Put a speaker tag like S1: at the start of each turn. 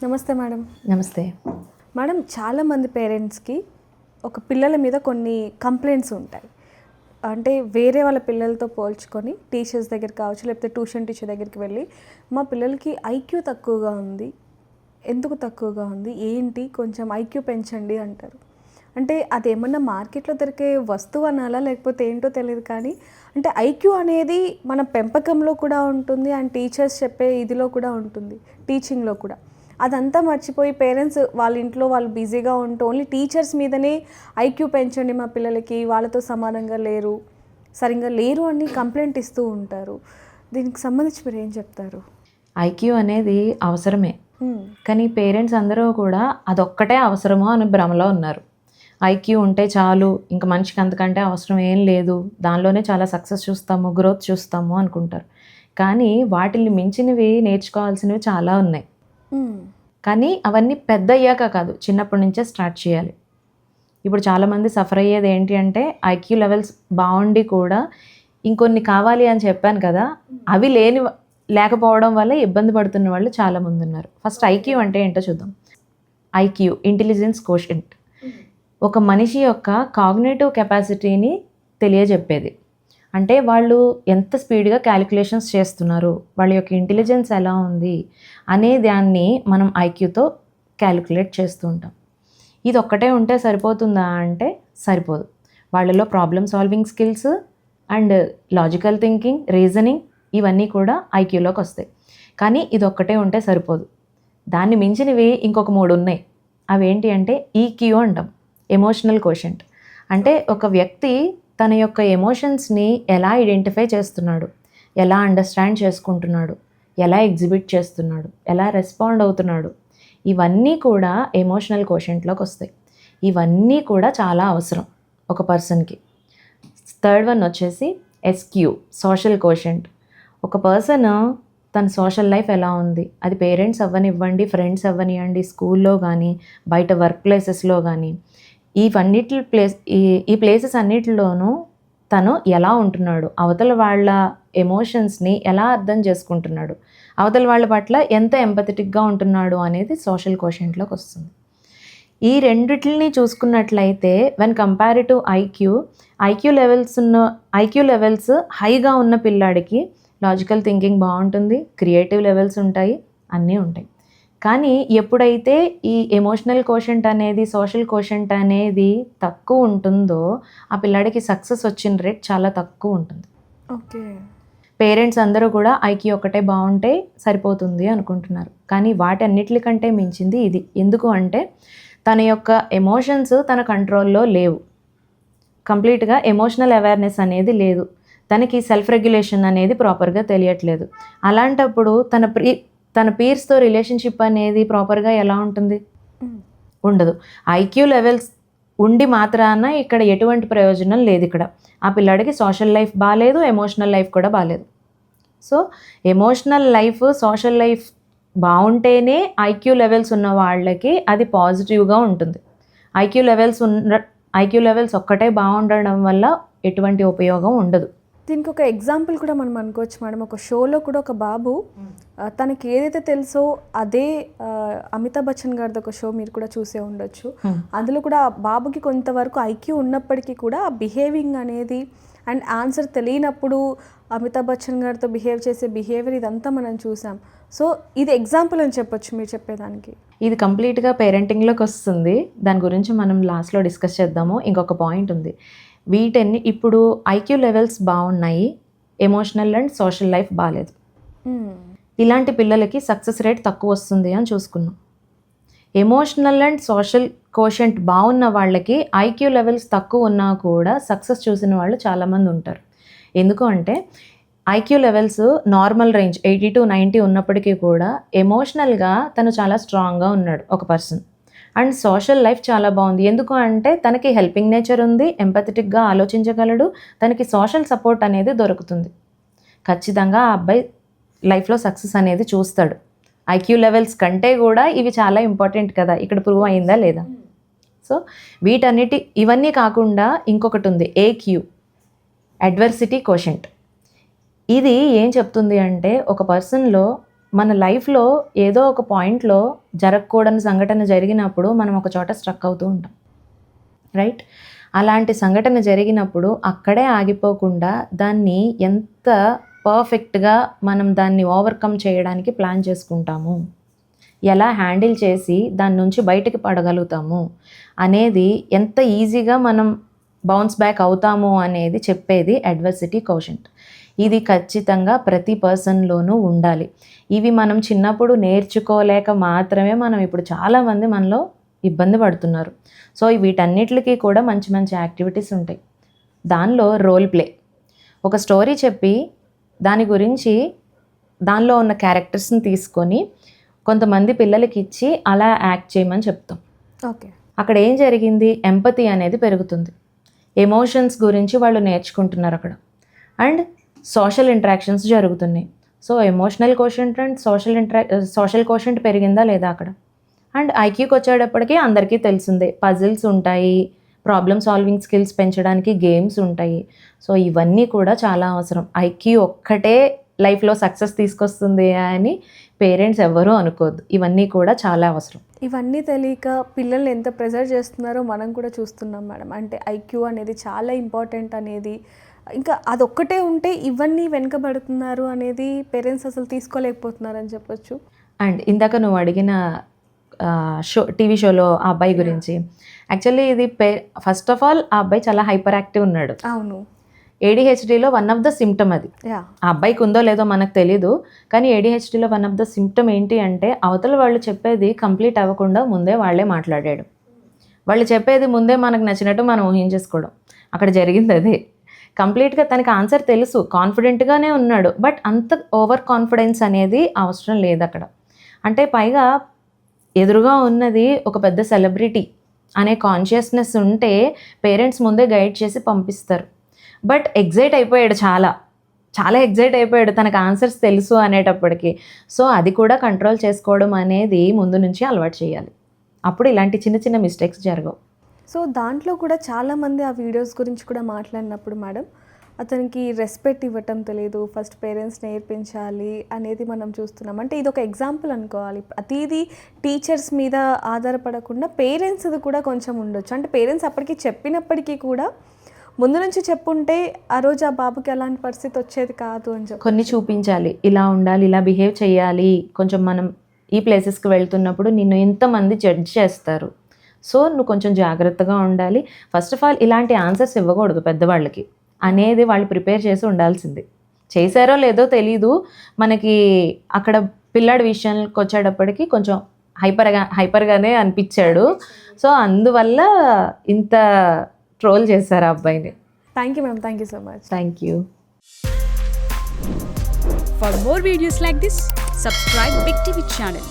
S1: నమస్తే మేడం.
S2: నమస్తే
S1: మేడం, చాలామంది పేరెంట్స్కి ఒక పిల్లల మీద కొన్ని కంప్లైంట్స్ ఉంటాయి. అంటే వేరే వాళ్ళ పిల్లలతో పోల్చుకొని టీచర్స్ దగ్గర కావచ్చు, లేకపోతే ట్యూషన్ టీచర్ దగ్గరికి వెళ్ళి మా పిల్లలకి ఐక్యూ తక్కువగా ఉంది, ఎందుకు తక్కువగా ఉంది, ఏంటి కొంచెం ఐక్యూ పెంచండి అంటారు. అంటే అది ఏమన్నా మార్కెట్లో దొరికే వస్తువు అనాలా లేకపోతే ఏంటో తెలియదు, కానీ అంటే ఐక్యూ అనేది మన పెంపకంలో కూడా ఉంటుంది అండ్ టీచర్స్ చెప్పే ఇదిలో కూడా ఉంటుంది, టీచింగ్లో కూడా. అదంతా మర్చిపోయి పేరెంట్స్ వాళ్ళ ఇంట్లో వాళ్ళు బిజీగా ఉంటూ ఓన్లీ టీచర్స్ మీదనే ఐక్యూ పెంచండి మా పిల్లలకి, వాళ్ళతో సమానంగా లేరు, సరిగ్గా లేరు అని కంప్లైంట్ ఇస్తూ ఉంటారు. దీనికి సంబంధించి మీరు ఏం చెప్తారు?
S2: ఐక్యూ అనేది అవసరమే, కానీ పేరెంట్స్ అందరూ కూడా అదొక్కటే అవసరమో అని భ్రమలో ఉన్నారు. ఐక్యూ ఉంటే చాలు, ఇంకా మనిషికి అంతకంటే అవసరం ఏం లేదు, దానిలోనే చాలా సక్సెస్ చూస్తాము, గ్రోత్ చూస్తాము అనుకుంటారు. కానీ వాటిని మించినవి నేర్చుకోవాల్సినవి చాలా ఉన్నాయి. కానీ అవన్నీ పెద్ద అయ్యాక కాదు, చిన్నప్పటి నుంచే స్టార్ట్ చేయాలి. ఇప్పుడు చాలామంది సఫర్ అయ్యేది ఏంటి అంటే ఐక్యూ లెవెల్స్ బాగుండి కూడా ఇంకొన్ని కావాలి అని చెప్పాను కదా, అవి లేకపోవడం వల్ల ఇబ్బంది పడుతున్న వాళ్ళు చాలామంది ఉన్నారు. ఫస్ట్ ఐక్యూ అంటే ఏంటో చూద్దాం. ఐక్యూ ఇంటెలిజెన్స్ కోషెంట్, ఒక మనిషి యొక్క కాగ్నిటివ్ కెపాసిటీని తెలియజెప్పేది. అంటే వాళ్ళు ఎంత స్పీడ్గా క్యాలిక్యులేషన్స్ చేస్తున్నారు, వాళ్ళ యొక్క ఇంటెలిజెన్స్ ఎలా ఉంది అనే దాన్ని మనం ఐక్యూతో క్యాలిక్యులేట్ చేస్తూ ఉంటాం. ఇది ఒక్కటే ఉంటే సరిపోతుందా అంటే సరిపోదు. వాళ్ళలో problem solving skills and logical thinking, reasoning ఇవన్నీ కూడా ఐక్యూలోకి వస్తాయి. కానీ ఇది ఒక్కటే ఉంటే సరిపోదు, దాన్ని మించినవి ఇంకొక 3 ఉన్నాయి. అవి ఏంటి అంటే ఈక్యూ అంటాం, ఎమోషనల్ కోషెంట్. అంటే ఒక వ్యక్తి తన యొక్క ఎమోషన్స్ని ఎలా ఐడెంటిఫై చేస్తున్నాడు, ఎలా అండర్స్టాండ్ చేసుకుంటున్నాడు, ఎలా ఎగ్జిబిట్ చేస్తున్నాడు, ఎలా రెస్పాండ్ అవుతున్నాడు, ఇవన్నీ కూడా ఎమోషనల్ కోషెంట్లోకి వస్తాయి. ఇవన్నీ కూడా చాలా అవసరం ఒక పర్సన్కి. థర్డ్ వన్ వచ్చేసి ఎస్క్యూ, సోషల్ కోషెంట్. ఒక పర్సన్ తన సోషల్ లైఫ్ ఎలా ఉంది, అది పేరెంట్స్ అవ్వనివ్వండి, ఫ్రెండ్స్ అవ్వనివ్వండి, స్కూల్లో కానీ బయట వర్క్ ప్లేసెస్లో కానీ, ఈ ప్లేసెస్ అన్నిటిలోనూ తను ఎలా ఉంటున్నాడు, అవతల వాళ్ళ ఎమోషన్స్ని ఎలా అర్థం చేసుకుంటున్నాడు, అవతల వాళ్ళ పట్ల ఎంత ఎంపథెటిక్గా ఉంటున్నాడు అనేది సోషల్ కోషెంట్లోకి వస్తుంది. ఈ రెండిటిని చూసుకున్నట్లయితే వెన్ కంపారిటివ్ ఐక్యూ లెవెల్స్ హైగా ఉన్న పిల్లాడికి లాజికల్ థింకింగ్ బాగుంటుంది, క్రియేటివ్ లెవెల్స్ ఉంటాయి, అన్నీ ఉంటాయి. కానీ ఎప్పుడైతే ఈ ఎమోషనల్ కోషెంట్ అనేది, సోషల్ కోషెంట్ అనేది తక్కువ ఉంటుందో ఆ పిల్లాడికి సక్సెస్ వచ్చిన రేట్ చాలా తక్కువ ఉంటుంది.
S1: ఓకే.
S2: పేరెంట్స్ అందరూ కూడా ఐక్యూ ఒకటే బాగుంటే సరిపోతుంది అనుకుంటున్నారు, కానీ వాటన్నిటికంటే మించింది ఇది. ఎందుకు అంటే తన యొక్క ఎమోషన్స్ తన కంట్రోల్లో లేవు, కంప్లీట్గా ఎమోషనల్ అవేర్నెస్ అనేది లేదు, తనకి సెల్ఫ్ రెగ్యులేషన్ అనేది ప్రాపర్గా తెలియట్లేదు. అలాంటప్పుడు తన పీర్స్తో రిలేషన్షిప్ అనేది ప్రాపర్గా ఎలా ఉంటుంది? ఉండదు. ఐక్యూ లెవెల్స్ ఉండి మాత్రాన ఇక్కడ ఎటువంటి ప్రయోజనం లేదు. ఇక్కడ ఆ పిల్లాడికి సోషల్ లైఫ్ బాగాలేదు, ఎమోషనల్ లైఫ్ కూడా బాగాలేదు. So emotional life, social life బాగుంటేనే ఐక్యూ లెవెల్స్ ఉన్న వాళ్ళకి అది పాజిటివ్గా ఉంటుంది. ఐక్యూ లెవెల్స్ ఒక్కటే బాగుండడం వల్ల ఎటువంటి ఉపయోగం ఉండదు.
S1: దీనికి ఒక ఎగ్జాంపుల్ కూడా మనం అనుకోవచ్చు మేడం. ఒక షోలో కూడా ఒక బాబు తనకి ఏదైతే తెలుసో అదే, అమితాబ్ బచ్చన్ గారిది ఒక షో మీరు కూడా చూసే ఉండొచ్చు. అందులో కూడా బాబుకి కొంతవరకు ఐక్యూ ఉన్నప్పటికీ కూడా ఆ బిహేవింగ్ అనేది అండ్ ఆన్సర్ తెలియనప్పుడు అమితాబ్ బచ్చన్ గారితో బిహేవ్ చేసే బిహేవియర్ ఇదంతా మనం చూసాం. సో ఇది ఎగ్జాంపుల్ అని చెప్పొచ్చు మీరు చెప్పేదానికి.
S2: ఇది కంప్లీట్గా పేరెంటింగ్లోకి వస్తుంది, దాని గురించి మనం లాస్ట్లో డిస్కస్ చేద్దాము. ఇంకొక పాయింట్ ఉంది. ఇప్పుడు ఐక్యూ లెవెల్స్ బాగున్నాయి, ఎమోషనల్ అండ్ సోషల్ లైఫ్ బాగాలేదు, ఇలాంటి పిల్లలకి సక్సెస్ రేట్ తక్కువ వస్తుంది అని చూసుకున్నాం. ఎమోషనల్ అండ్ సోషల్ కోషెంట్ బాగున్న వాళ్ళకి ఐక్యూ లెవెల్స్ తక్కువ ఉన్నా కూడా సక్సెస్ చూసిన వాళ్ళు చాలామంది ఉంటారు. ఎందుకు అంటే IQ levels normal range 80 to 90 ఉన్నప్పటికీ కూడా ఎమోషనల్గా తను చాలా స్ట్రాంగ్గా ఉన్నాడు ఒక పర్సన్. అండ్ సోషల్ లైఫ్ చాలా బాగుంది. ఎందుకు అంటే తనకి హెల్పింగ్ నేచర్ ఉంది, ఎంపథెటిక్గా ఆలోచించగలడు, తనకి సోషల్ సపోర్ట్ అనేది దొరుకుతుంది. ఖచ్చితంగా ఆ అబ్బాయి లైఫ్లో సక్సెస్ అనేది చూస్తాడు. ఐక్యూ లెవెల్స్ కంటే కూడా ఇవి చాలా ఇంపార్టెంట్ కదా, ఇక్కడ ప్రూవ్ అయిందా లేదా? సో ఇవన్నీ కాకుండా ఇంకొకటి ఉంది, ఏక్యూ, అడ్వర్సిటీ కోషెంట్. ఇది ఏం చెప్తుంది అంటే ఒక పర్సన్లో మన లైఫ్లో ఏదో ఒక పాయింట్లో జరగకూడని సంఘటన జరిగినప్పుడు మనం ఒక చోట స్ట్రక్ అవుతూ ఉంటాం, రైట్? అలాంటి సంఘటన జరిగినప్పుడు అక్కడే ఆగిపోకుండా దాన్ని ఎంత పర్ఫెక్ట్గా మనం దాన్ని ఓవర్కమ్ చేయడానికి ప్లాన్ చేసుకుంటాము, ఎలా హ్యాండిల్ చేసి దాని నుంచి బయటికి పడగలుగుతాము అనేది, ఎంత ఈజీగా మనం బౌన్స్ బ్యాక్ అవుతాము అనేది చెప్పేది అడ్వర్సిటీ కోషెంట్. ఇది ఖచ్చితంగా ప్రతి పర్సన్లోనూ ఉండాలి. ఇవి మనం చిన్నప్పుడు నేర్చుకోలేక మాత్రమే మనం ఇప్పుడు చాలామంది మనలో ఇబ్బంది పడుతున్నారు. సో వీటన్నిటికీ కూడా మంచి మంచి యాక్టివిటీస్ ఉంటాయి. దానిలో రోల్ ప్లే, ఒక స్టోరీ చెప్పి దాని గురించి దానిలో ఉన్న క్యారెక్టర్స్ని తీసుకొని కొంతమంది పిల్లలకి ఇచ్చి అలా యాక్ట్ చేయమని చెప్తాం.
S1: ఓకే,
S2: అక్కడ ఏం జరిగింది, ఎంపతి అనేది పెరుగుతుంది, ఎమోషన్స్ గురించి వాళ్ళు నేర్చుకుంటున్నారు అక్కడ, అండ్ సోషల్ ఇంటరాక్షన్స్ జరుగుతున్నాయి. So emotional quotient and social quotient పెరిగిందా లేదా అక్కడ. అండ్ ఐక్యూకి వచ్చేటప్పటికి అందరికీ తెలిసిందే, పజిల్స్ ఉంటాయి, ప్రాబ్లమ్ సాల్వింగ్ స్కిల్స్ పెంచడానికి గేమ్స్ ఉంటాయి. సో ఇవన్నీ కూడా చాలా అవసరం. ఐక్యూ ఒక్కటే లైఫ్లో సక్సెస్ తీసుకొస్తుంది అని పేరెంట్స్ ఎవ్వరూ అనుకోవద్దు. ఇవన్నీ కూడా చాలా అవసరం.
S1: ఇవన్నీ తెలియక పిల్లల్ని ఎంత ప్రెజర్ చేస్తున్నారో మనం కూడా చూస్తున్నాం మేడం. అంటే ఐక్యూ అనేది చాలా ఇంపార్టెంట్ అనేది, ఇంకా అదొక్కటే ఉంటే ఇవన్నీ వెనుకబడుతున్నారు అనేది పేరెంట్స్ అసలు తీసుకోలేకపోతున్నారని చెప్పొచ్చు.
S2: అండ్ ఇందాక నువ్వు అడిగిన టీవీ షోలో ఆ అబ్బాయి గురించి, యాక్చువల్లీ ఇది ఫస్ట్ ఆఫ్ ఆల్ ఆ అబ్బాయి చాలా హైపర్ యాక్టివ్ ఉన్నాడు.
S1: అవును,
S2: ADHDలో వన్ ఆఫ్ ద సిమ్టమ్ అది. ఆ అబ్బాయికి ఉందో లేదో మనకు తెలీదు, కానీ ADHDలో వన్ ఆఫ్ ద సిమ్టమ్ ఏంటి అంటే అవతల వాళ్ళు చెప్పేది కంప్లీట్ అవ్వకుండా ముందే వాళ్ళే మాట్లాడాడు. వాళ్ళు చెప్పేది ముందే మనకు నచ్చినట్టు మనం ఊహించేసుకోవడం, అక్కడ జరిగింది అదే. కంప్లీట్గా తనకి ఆన్సర్ తెలుసు, కాన్ఫిడెంట్గానే ఉన్నాడు, బట్ అంత ఓవర్ కాన్ఫిడెన్స్ అనేది అవసరం లేదు అక్కడ. అంటే పైగా ఎదురుగా ఉన్నది ఒక పెద్ద సెలబ్రిటీ అనే కాన్షియస్నెస్ ఉంటే పేరెంట్స్ ముందే గైడ్ చేసి పంపిస్తారు. బట్ ఎగ్జైట్ అయిపోయాడు, చాలా ఎగ్జైట్ అయిపోయాడు తనకు ఆన్సర్స్ తెలుసు అనేటప్పటికి. సో అది కూడా కంట్రోల్ చేసుకోవడం అనేది ముందు నుంచి అలవాటు చేయాలి, అప్పుడు ఇలాంటి చిన్న చిన్న మిస్టేక్స్ జరగవు.
S1: సో దాంట్లో కూడా చాలామంది ఆ వీడియోస్ గురించి కూడా మాట్లాడినప్పుడు మేడం, అతనికి రెస్పెక్ట్ ఇవ్వటం తెలియదు, ఫస్ట్ పేరెంట్స్ నేర్పించాలి అనేది మనం చూస్తున్నాం. అంటే ఇది ఒక ఎగ్జాంపుల్ అనుకోవాలి. ప్రతిదీ టీచర్స్ మీద ఆధారపడకుండా పేరెంట్స్ది కూడా కొంచెం ఉండొచ్చు. అంటే పేరెంట్స్ అప్పటికి చెప్పినప్పటికీ కూడా ముందు నుంచి చెప్పుంటే ఆ రోజు ఆ బాబుకి అలాంటి పరిస్థితి వచ్చేది కాదు అని చెప్పి
S2: కొన్ని చూపించాలి, ఇలా ఉండాలి, ఇలా బిహేవ్ చేయాలి. కొంచెం మనం ఈ ప్లేసెస్కి వెళ్తున్నప్పుడు నిన్ను ఇంతమంది జడ్జ్ చేస్తారు, సో నువ్వు కొంచెం జాగ్రత్తగా ఉండాలి. ఫస్ట్ ఆఫ్ ఆల్ ఇలాంటి ఆన్సర్స్ ఇవ్వకూడదు పెద్దవాళ్ళకి అనేది వాళ్ళు ప్రిపేర్ చేసి ఉండాల్సింది. చేశారో లేదో తెలీదు మనకి. అక్కడ పిల్లాడి విషయానికి వచ్చేటప్పటికి కొంచెం హైపర్గానే అనిపించాడు. సో అందువల్ల ఇంత ట్రోల్ చేశారు ఆ అబ్బాయిని.
S1: Thank you ma'am, thank you so much.
S2: Thank you.
S3: For more videos like this, subscribe Big TV channel.